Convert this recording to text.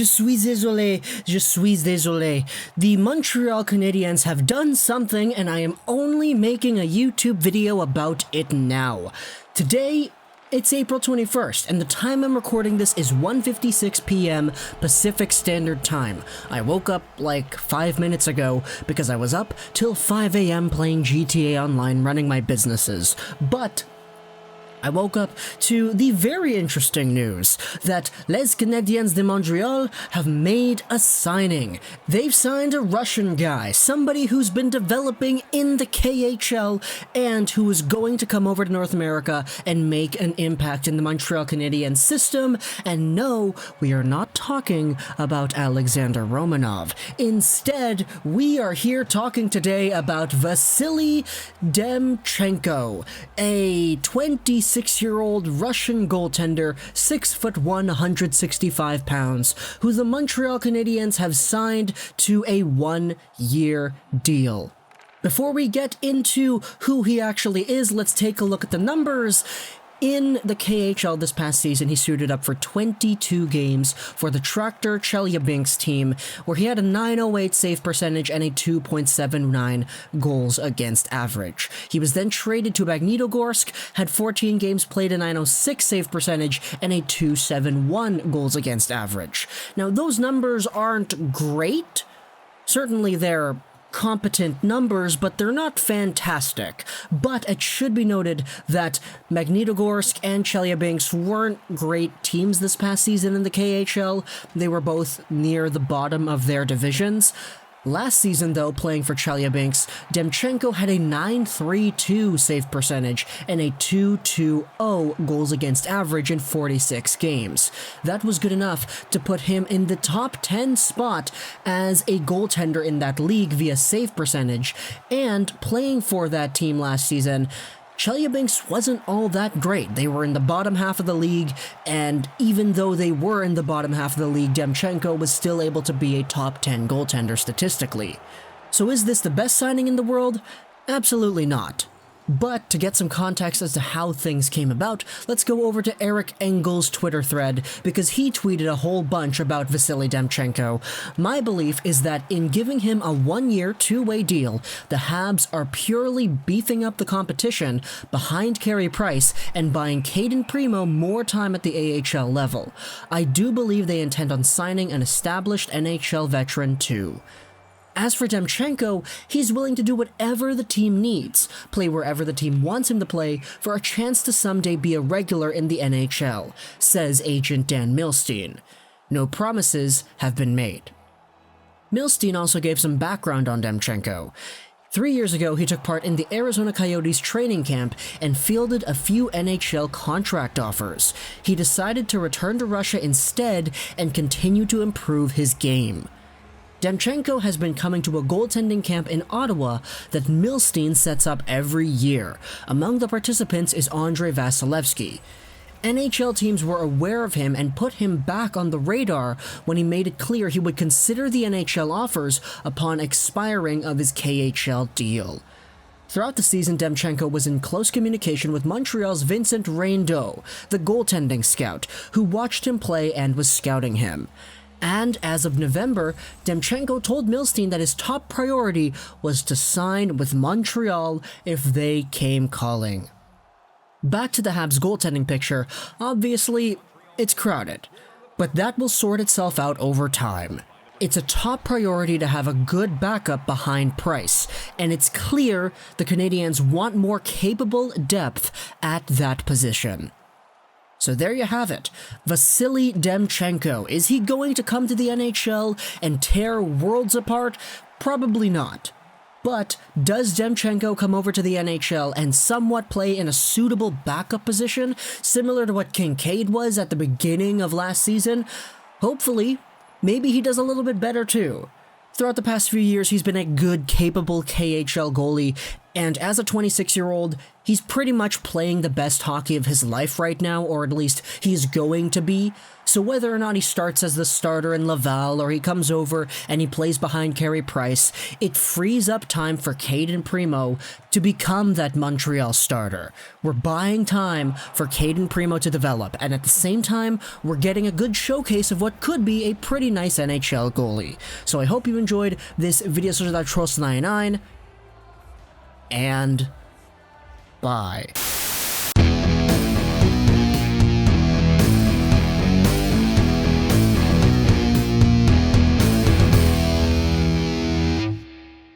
Je suis désolé. Je suis désolé. The Montreal Canadiens have done something, and I am only making a YouTube video about it now. Today, it's April 21st, and the time I'm recording this is 1:56 p.m. Pacific Standard Time. I woke up like 5 minutes ago because I was up till 5 a.m. playing GTA Online running my businesses. But I woke up to the very interesting news that Les Canadiens de Montreal have made a signing. They've signed a Russian guy, somebody who's been developing in the KHL and who is going to come over to North America and make an impact in the Montreal Canadiens system. And no, we are not talking about Alexander Romanov. Instead, we are here talking today about Vasili Demchenko, a 26-year-old Russian goaltender, 6'1", 165 pounds, who the Montreal Canadiens have signed to a 1-year deal. Before we get into who he actually is, let's take a look at the numbers. In the KHL this past season, he suited up for 22 games for the Traktor Chelyabinsk team, where he had a .908 save percentage and a 2.79 goals against average. He was then traded to Magnitogorsk, had 14 games played, a .906 save percentage, and a 2.71 goals against average. Now, those numbers aren't great. Certainly they're competent numbers, but they're not fantastic. But it should be noted that Magnitogorsk and Chelyabinsk weren't great teams this past season in the KHL. They were both near the bottom of their divisions. Last season, though, playing for Chelyabinsk, Demchenko had a .932 save percentage and a 2.20 goals against average in 46 games. That was good enough to put him in the top 10 spot as a goaltender in that league via save percentage, and playing for that team last season, Chelyabinsk wasn't all that great. They were in the bottom half of the league, and even though they were in the bottom half of the league, Demchenko was still able to be a top 10 goaltender statistically. So is this the best signing in the world? Absolutely not. But to get some context as to how things came about, let's go over to Eric Engel's Twitter thread, because he tweeted a whole bunch about Vasili Demchenko. My belief is that in giving him a 1-year, 2-way deal, the Habs are purely beefing up the competition behind Carey Price and buying Caden Primo more time at the AHL level. I do believe they intend on signing an established NHL veteran too. As for Demchenko, he's willing to do whatever the team needs, play wherever the team wants him to play for a chance to someday be a regular in the NHL, says agent Dan Milstein. No promises have been made. Milstein also gave some background on Demchenko. 3 years ago, he took part in the Arizona Coyotes training camp and fielded a few NHL contract offers. He decided to return to Russia instead and continue to improve his game. Demchenko has been coming to a goaltending camp in Ottawa that Milstein sets up every year. Among the participants is Andrei Vasilevsky. NHL teams were aware of him and put him back on the radar when he made it clear he would consider the NHL offers upon expiring of his KHL deal. Throughout the season, Demchenko was in close communication with Montreal's Vincent Rindeau, the goaltending scout, who watched him play and was scouting him. And as of November, Demchenko told Milstein that his top priority was to sign with Montreal if they came calling. Back to the Habs goaltending picture, obviously, it's crowded, but that will sort itself out over time. It's a top priority to have a good backup behind Price, and it's clear the Canadiens want more capable depth at that position. So there you have it. Vasili Demchenko. Is he going to come to the NHL and tear worlds apart? Probably not. But does Demchenko come over to the NHL and somewhat play in a suitable backup position, similar to what Kincaid was at the beginning of last season? Hopefully. Maybe he does a little bit better too. Throughout the past few years, he's been a good, capable KHL goalie, And as a 26-year-old, he's pretty much playing the best hockey of his life right now, or at least he's going to be. So whether or not he starts as the starter in Laval or he comes over and he plays behind Carey Price, it frees up time for Cayden Primeau to become that Montreal starter. We're buying time for Cayden Primeau to develop, and at the same time, we're getting a good showcase of what could be a pretty nice NHL goalie. So I hope you enjoyed this video. So that Trost 99. And bye.